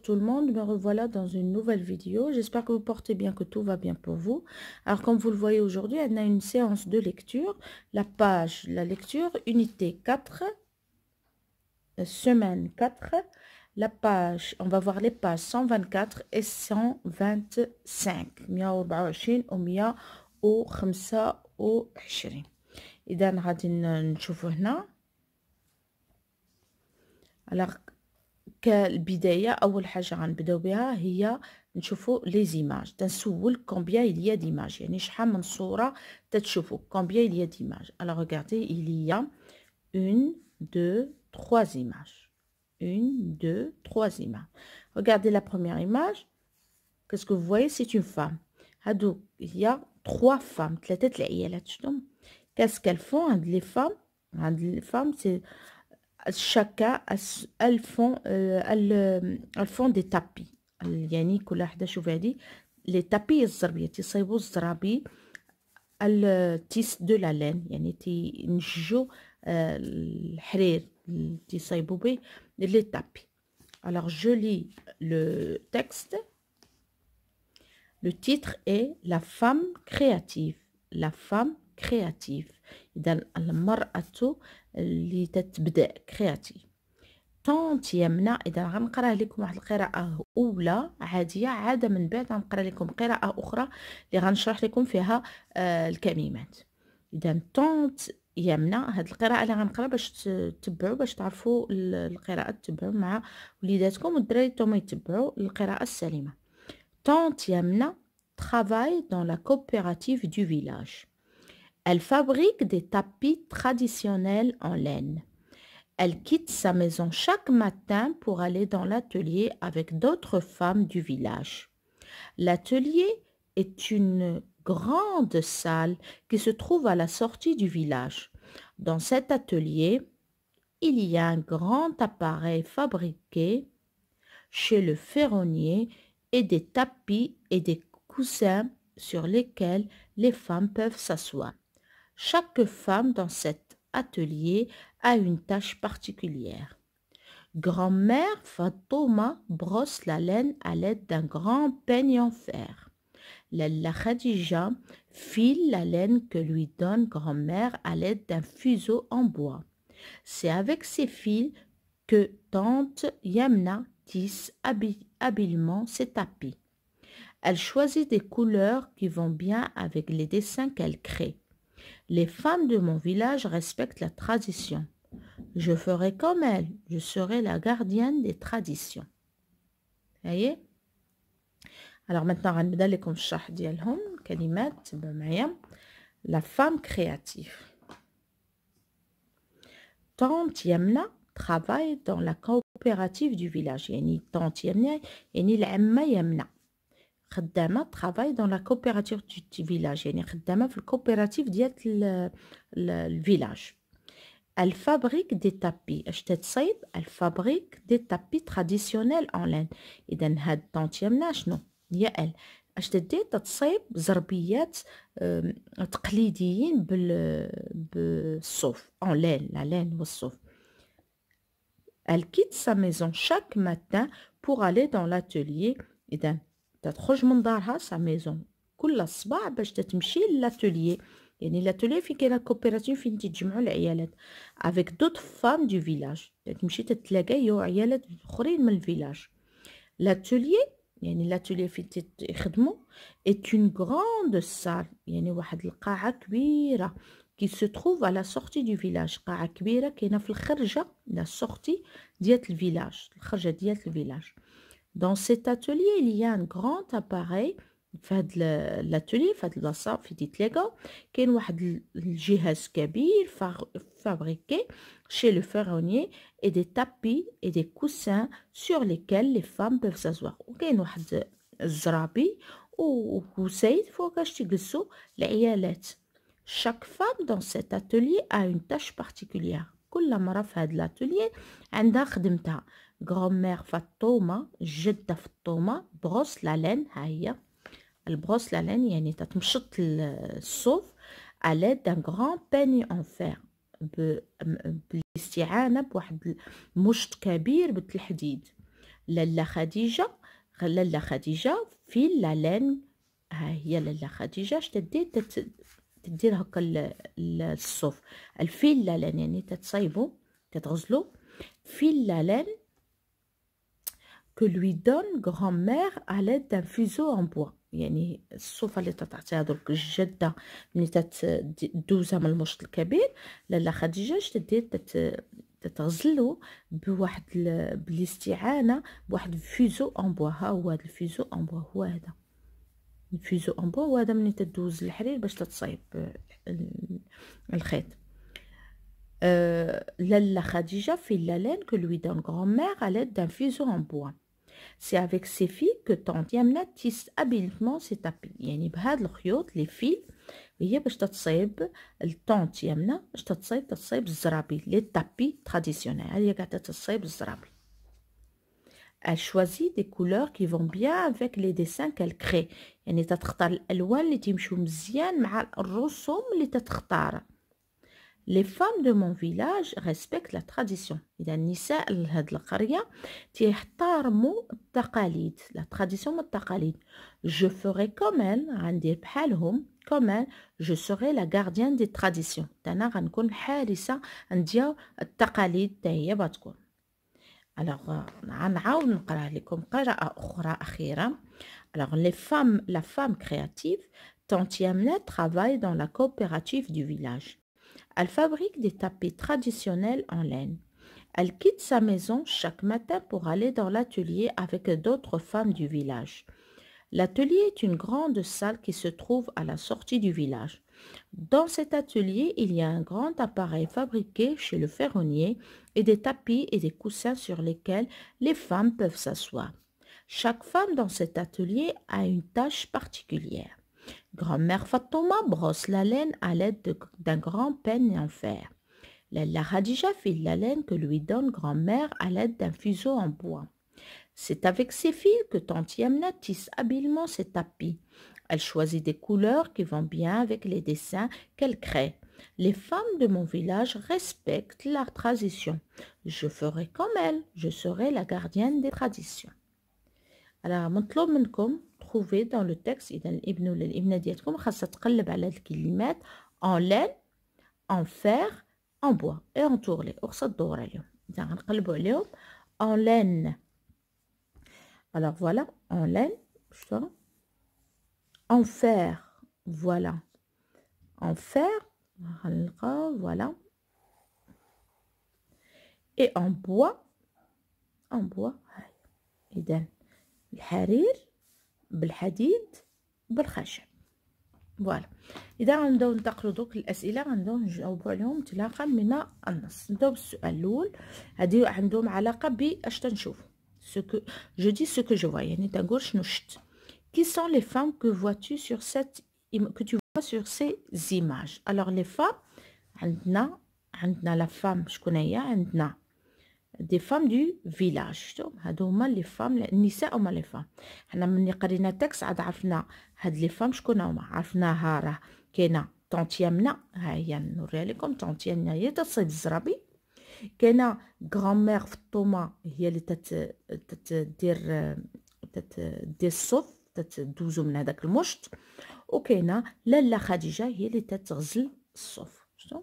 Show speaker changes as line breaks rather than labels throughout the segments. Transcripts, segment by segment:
tout le monde, me revoilà dans une nouvelle vidéo. J'espère que vous portez bien, que tout va bien pour vous. Alors comme vous le voyez aujourd'hui, on a une séance de lecture. La lecture, unité 4, semaine 4. La page, on va voir les pages 124 et 125. 124 و 125. إذا غادي نشوفوا هنا. alors كالبداية أول حاجة غنبداو بها هي نشوفوا لي زيماج. تنسول كومبيان il y a d'images، يعني شحال من صورة تتشوفوا combien il y a d'images. alors regardez, il y a 1 2 3 images. 1 2 3 images. Regardez la première image. Qu'est-ce que vous voyez? C'est une femme. هادو il y a 3 femmes. 3 العيالات. شنو qu'est-ce qu'elles font? les femmes c'est chacun elles font des tapis. يعني كل واحدة شوف هادي les tapis الزربية تيصايبوا الزرابي التيس دو لا لين، يعني تينجو الحرير تيصايبوا به لي tapis. alors je lis le texte. Le titre est La femme créative. La femme créative. إذا المرأة اللي تتبدأ كرياتيف. طونت يمنى. إذا غنقرا لكم واحد القراءة أولى عادية، عادة من بعد غنقرا لكم قراءة أخرى اللي غنشرح لكم فيها الكلمات. إذا طونت يمنى، هاد القراءة اللي غنقرا باش تتبعوا، باش تعرفوا القراءة، تتبعوا مع وليداتكم والدراري توما يتبعوا القراءة السليمة. Tante Yamna travaille dans la coopérative du village. Elle fabrique des tapis traditionnels en laine. Elle quitte sa maison chaque matin pour aller dans l'atelier avec d'autres femmes du village. L'atelier est une grande salle qui se trouve à la sortie du village. Dans cet atelier, il y a un grand appareil fabriqué chez le ferronnier et des tapis et des coussins sur lesquels les femmes peuvent s'asseoir. Chaque femme dans cet atelier a une tâche particulière. Grand-mère Fatouma brosse la laine à l'aide d'un grand peigne en fer. Lalla Khadija file la laine que lui donne grand-mère à l'aide d'un fuseau en bois. C'est avec ces fils que tante Yamna tisse habilement ses tapis. Elle choisit des couleurs qui vont bien avec les dessins qu'elle crée. Les femmes de mon village respectent la tradition. Je ferai comme elle, je serai la gardienne des traditions. voyez? Alors maintenant غنبدا لكم الشرح ديالهم كلمات تبعوا معايا. La femme créative. Tante Yamna travaille dans la coopérative du village. يعني tante Yamna يعني العمة يمنى خدامة travaille dans la coopérative du village. يعني خدامة في الكوبيراتيف ديال الفيلاج. Elle fabrique des tapis. اش تتصايب؟ Elle fabrique des tapis traditionnels en laine. إذا هاد tante يمنى شنو هي؟ elle اش تدير؟ تتصايب زربيات تقليديين بالصوف en laine. la laine والصوف. Elle quitte sa maison chaque matin pour aller dans l'atelier. إذا تخرج من دارها sa maison كل صباح باش تتمشي للاتوليي. يعني l'atelier فين كاينه كوبيراتيف فين تيتجمعوا العيالات avec d'autres femmes du village. تمشي تتلاقاو عيالات اخرين من الفيلاج. l'atelier يعني l'atelier فين يخدموا est une grande salle. يعني واحد القاعة كبيرة qui se trouve à la sortie du village. قاعة كبيرة كاينة في الخرجة la sortie ديال الفيلاج، الخرجة ديال الفيلاج. Dans cet atelier, il y a un grand appareil. في هاد l'atelier في هاد البلاصة فين تيتلاقاو كاين واحد الجهاز كبير fabriqué chez le ferronnier et des tapis et des coussins sur lesquels les femmes peuvent s'asseoir. وكاين واحد الزرابي وكوسايد فوقاش تيجلسوا العيالات. Chaque femme dans cet atelier a une tâche particulière. كل مرة في هاد l'atelier عندها خدمتها. Grand-mère Fatouma, جدة فطومة بروس لا لين. ها هي البروس لا لين يعني تتمشط الصوف à l'aide d'un grand peigne en fer. بالاستعانة بواحد مشط كبير بالحديد. لاله خديجه لاله خديجه في لالين. ها هي لاله خديجه اش تدير تدير هكا الصوف الفيل لالين يعني تتصايبو تتغزلو في لالين que lui donne grand-mère à l'aide d'un fuseau en bois. يعني الصوفة اللي تعطيها درك الجدة ملي تدوزها من المشط الكبير لاله خديجة تدير تتغزلو بواحد بالاستعانة بواحد الفيزو ان بوا. ها هو هذا الفيزو ان بوا، هو هذا الفيزو ان بوا، وهذا ملي تدوز الحرير باش تتصايب الخيط. لاله خديجة في لالين que lui donne grand-mère à l'aide d'un fuseau en bois. C'est avec ces fils que tante Yamna tisse habilement ses tapis. يعني بهاد الخيوط لي فيل هي باش تتصايب الطونت يمنا باش تتصايب الزرابي لي تابي تراديسيونيل. هي قاعده تتصايب الزرابي. Elle choisit des couleurs qui vont bien avec les dessins qu'elle crée. يعني تتختار الالوان اللي تمشيو مزيان مع الرسوم اللي تتختار. Les femmes de mon village respectent la tradition. إذا النساء لهاد القرية تيحترموا التقاليد. La tradition والتقاليد. Je ferai comme elle. غندير بحالهم. Comme elle, je serai la gardienne des traditions. أنا غنكون حارسة نديال التقاليد تاهي بتكون. Alors غنعاود نقرا لكم قراءة أخرى أخيرة. Alors la femme créative, tante Yamna travaille dans la coopérative du village. Elle fabrique des tapis traditionnels en laine. Elle quitte sa maison chaque matin pour aller dans l'atelier avec d'autres femmes du village. L'atelier est une grande salle qui se trouve à la sortie du village. Dans cet atelier, il y a un grand appareil fabriqué chez le ferronnier et des tapis et des coussins sur lesquels les femmes peuvent s'asseoir. Chaque femme dans cet atelier a une tâche particulière. Grand-mère Fatoma brosse la laine à l'aide d'un grand peigne en fer. La Khadija file la laine que lui donne grand-mère à l'aide d'un fuseau en bois. C'est avec ces fils que tante Yamna tisse habilement ses tapis. Elle choisit des couleurs qui vont bien avec les dessins qu'elle crée. Les femmes de mon village respectent la tradition. Je ferai comme elle, je serai la gardienne des traditions. Alors, مطلوب منكم trouver dans le texte إذا الابن ولا الابنة ديالكم خاصها تقلب على هاد الكلمات en laine, en fer, en bois et en tourlé. وخاصها تدور عليهم. إذا غنقلبوا عليهم en laine. Alors voilà, en laine, en fer, voilà, en fer, voilà, et en bois, إذا الحرير بالحديد بالخشب. فوالا اذا غنبداو ننتقلوا دوك الاسئله غنبداو نجاوبوا عليهم انطلاقا من النص. نبداو بالسؤال الاول. هادي عندهم علاقه باش تنشوفوا je dis ce que je vois يعني تنقول شنو شفت. Qui sont les femmes que vois-tu sur que tu vois sur ces images? Alors les femmes عندنا la femme شكون هي؟ عندنا des femmes du village. شفتوا هادو هما لي فام النساء هما لي فام. حنا ملي قرينا التكست عاد عرفنا هاد لي فام شكون هما. عرفناها راه كاينه طونت يمنى، ها هي نوريها لكم. طونت يمنى هي تصيد الزرابي. كاينه غرامير فطومه هي اللي تدير الصوف تدوزو من هذاك المشط. وكاينه لاله خديجه هي اللي تتغزل الصوف. شفتوا؟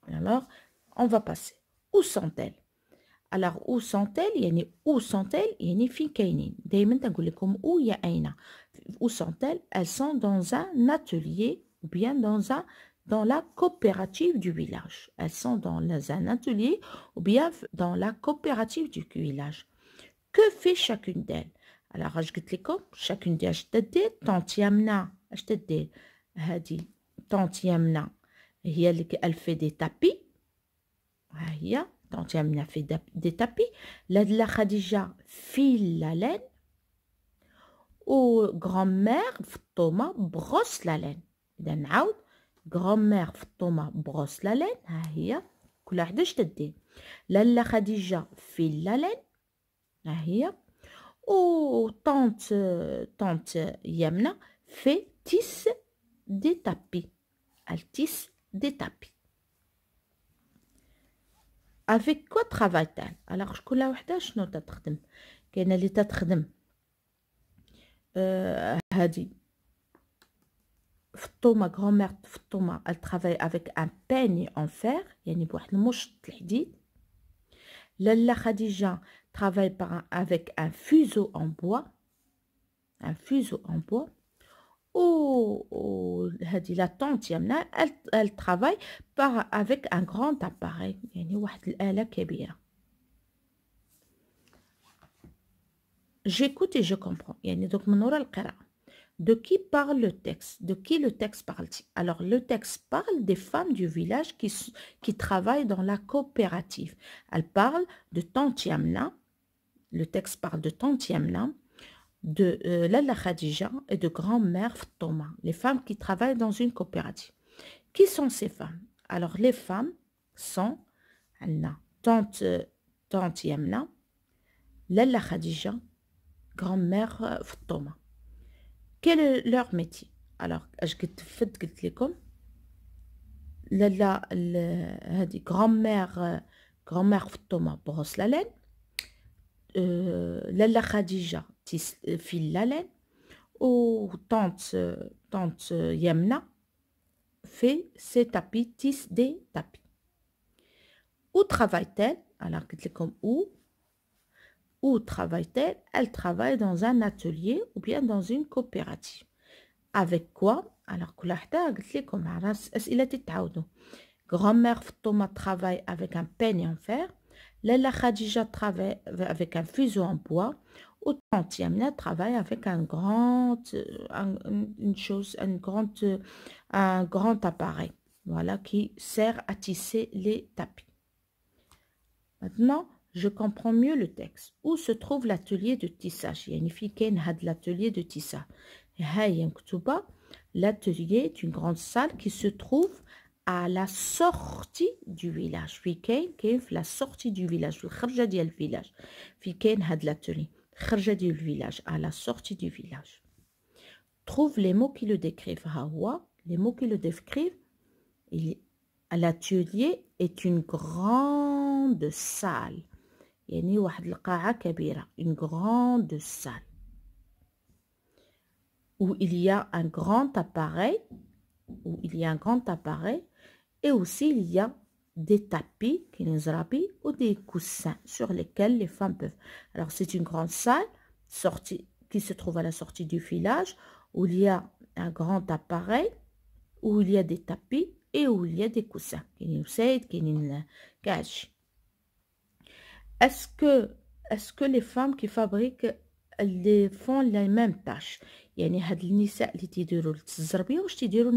alors on va passer. où sont-elles? Alors où sont-elles يعني où sont-elles يعني فين كاينين. دائما تنقول لكم où يا أين. où sont-elles? Elles sont dans un atelier ou bien dans la coopérative du village. Elles sont dans un atelier ou bien dans la coopérative du village. Que fait chacune d'elles? Alors اش قلت لكم chacune d'elles اش تدير. طونت يمنى اش تدير؟ هادي طونت يمنى هي اللي elle fait des tapis. ها هي طونت يمنى في دي تابي. لاله خديجه file la laine. و grand-mère فطومه بروس لا لين. اذا نعاود grand-mère فطومه بروس لا لين. ها هي كل وحده اش تدير. لاله خديجه file la laine. ها هي. و طونت يمنى في tisse des tapis. elle tisse des tapis. Avec quoi travaille-t-elle? Alors كل وحده شنو تخدم. كاينه اللي تخدم هادي فطومه غرامير فطومه elle travaille avec un peigne en fer يعني بواحد المشط الحديد. لاله خديجه travaille avec un fuseau en bois un fuseau en bois. ou هادي la tante يمنى elle travaille avec un grand appareil يعني واحد الآلة كبيرة. j'écoute et je comprends يعني دوك من وراء القراءة. De qui parle le texte? De qui le texte parle-t-il? Alors, le texte parle des femmes du village qui travaillent dans la coopérative. Elle parle de Tante Yamna. Le texte parle de Tante Yamna, de Lalla Khadija et de grand-mère Ftouma, les femmes qui travaillent dans une coopérative. Qui sont ces femmes? Alors, les femmes sont Tante Yamna, Lalla Khadija, grand-mère Ftouma. Quel est leur métier? Alors, je قلت لكم لالا هذه grand-mère فطومة بغوص لا لين. لالا خديجة تفيل لا لين. و tante يمنى fait ses tapis, tisse des tapis. Où travaille-t-elle? Alors قلت لكم où travaille-t-elle? Elle travaille dans un atelier ou bien dans une coopérative. Avec quoi? Alors, كل وحدة قلت لكم على أسئلة تتعاودوا. Grand-mère Ftouma travaille avec un peigne en fer. Lalla Khadija travaille avec un fuseau en bois. Ou tante Yamna travaille avec un grand appareil. Voilà, qui sert à tisser les tapis. Maintenant, je comprends mieux le texte. Où se trouve l'atelier de tissage? يعني في كاين هاد l'atelier de tissage. هاي مكتوبة. L'atelier est une grande salle qui se trouve à la sortie du village. في كاين في la sortie du village. في الخرجة ديال الفيلاج. في كاين هاد l'atelier. الخرجة ديال الفيلاج. À la sortie du village. Trouve les mots qui le décrivent. ها هو les mots qui le décrivent. L'atelier est une grande salle. يعني واحد القاعة كبيرة. Une grande salle. Où il y a un grand appareil. Où il y a un grand appareil. Et aussi il y a des tapis ou des coussins sur lesquels les femmes peuvent. Alors c'est une grande salle qui se trouve à la sortie du village. Où il y a un grand appareil. Où il y a des tapis. Et où il y a des coussins. Est-ce que les femmes qui fabriquent font les mêmes tâches? يعني هاد النساء اللي تيديروا الزربيه واش تيديروا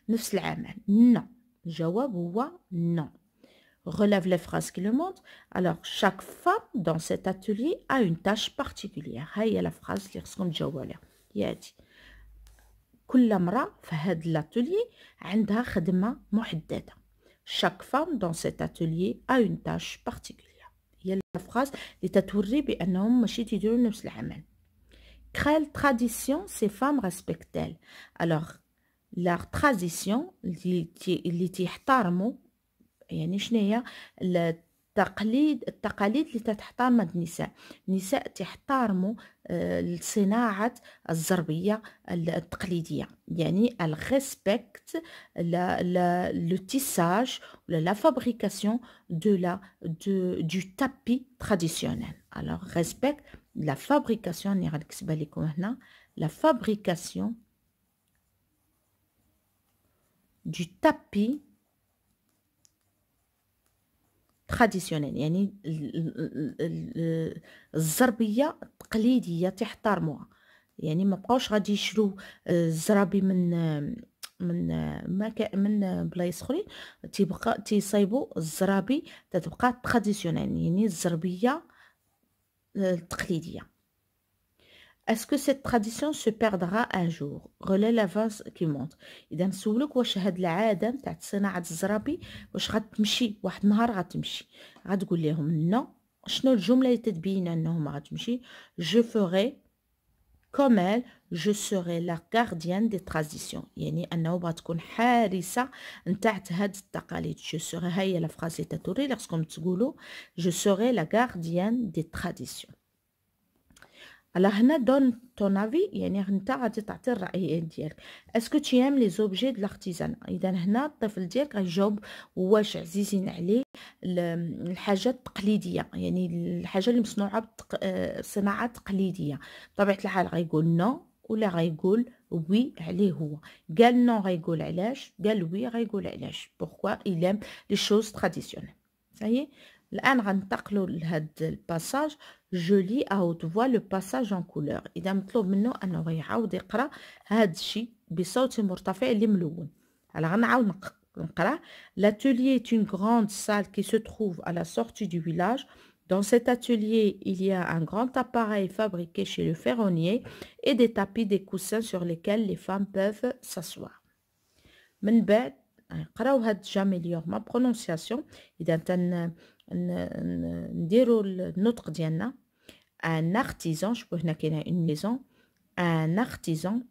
نفس العمل؟ non. الجواب هو non. Relève les phrases qui le montrent. Alors chaque femme dans cet atelier a une tâche particulière. هاي la phrase اللي خصكم تجاوبوا عليها. ياتي كل امرأة في هاد l'atelier عندها خدمة محددة. Chaque femme dans cet atelier a une tâche particulière. هي الفراز اللي تتوري بأنهم ماشي تيديروا نفس العمل. Quelle tradition ces femmes respectent-elles? Alors, leur tradition اللي تيحترموا يعني شنو هي التقاليد اللي تحترم النساء تحترموا صناعة الزربية التقليدية. يعني elle respecte le tissage ou la fabrication du tapis traditionnel. Alors respecte la fabrication la fabrication du tapis traditionnel. يعني الزربية التقليدية تحترموها. يعني ما بقاوش غادي يشرو الزرابي من بلايص اخرين تيصايبوا الزرابي تتبقى تراديسيونيل يعني الزربية التقليدية. Est-ce que cette tradition se perdra un jour? Relais la vase qui montre. إذا نسولك واش هاد العادة نتاع صناعة الزرابي واش غتمشي واحد النهار غتمشي؟ غتقول لهم نو. شنو الجملة اللي تتبين أنه ما غتمشي؟ Je ferai comme elle, je serai la gardienne des traditions. يعني أنه بغا تكون حارسة نتاع هاد التقاليد. Je serai هاي لا فراس اللي تتوري اللي خصكم تقولوا je serai la gardienne des traditions. على هنا دون طون افي، يعني نتا غادي تعطي الرأي ديالك. اسكو تيام لي زوبجي د لارتيزان. اذا هنا الطفل ديالك غيجاوب واش عزيزين عليه الحاجات التقليديه، يعني الحاجه اللي مصنوعه بصناعه تقليديه. بطبيعه الحال غيقول نو ولا غيقول وي عليه هو. قال نو غيقول علاش، قال وي غيقول علاش. بوركوا il aime les choses traditionnelles. صايي الان غننتقلوا لهاد الباساج. جو لي ا هوت فوا لو باساج ان كولور. اذا مطلوب منه انه يعاود يقرا هاد الشيء بصوت مرتفع اللي ملون. على غنعاود نقرا. L'atelier est une grande salle qui se trouve à la sortie du village. Dans cet atelier, il y a un grand appareil fabriqué chez le ferronnier et des tapis, des coussins sur lesquels les femmes peuvent s'asseoir. من بعد نقراو هاد جاميليور ما برونونسياسيون. اذا نديرو النطق ديالنا. ان ارتيزان، شوفوا هنا كاينه اون ميزون. ان ارتيزان،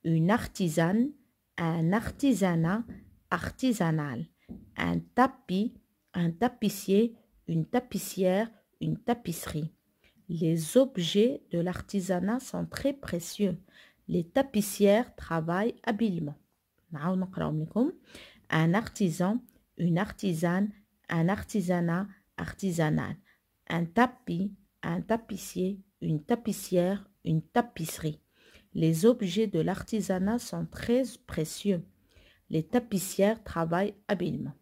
اون ارتيزان، ان ارتيزانا، artisanal. Un tapis, un tapissier, une tapissière, une tapisserie. Les objets de l'artisanat sont très précieux. Les tapissières travaillent habilement. نعاود نقراهم لكم. Un artisan, une artisane, un artisanat, artisanal. Un tapis, un tapissier, une tapissière, une tapisserie. Les objets de l'artisanat sont très précieux. Les tapissières travaillent habilement.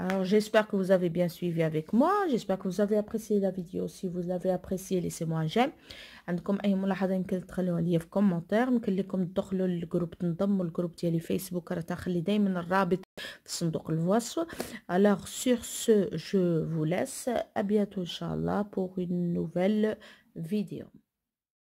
Alors, j'espère que vous avez bien suivi avec moi. J'espère que vous avez apprécié la vidéo. Si vous l'avez apprécié, laissez-moi un j'aime. عندكم أي ملاحظة يمكن تخلوها لي في كومنتير. يمكن لكم تدخلوا للجروب، تنضموا للجروب ديالي فيسبوك. راه تنخلي دايما الرابط في صندوق الوصف. Alors, sur ce, je vous laisse. À bientôt, Inch'Allah, pour une nouvelle vidéo.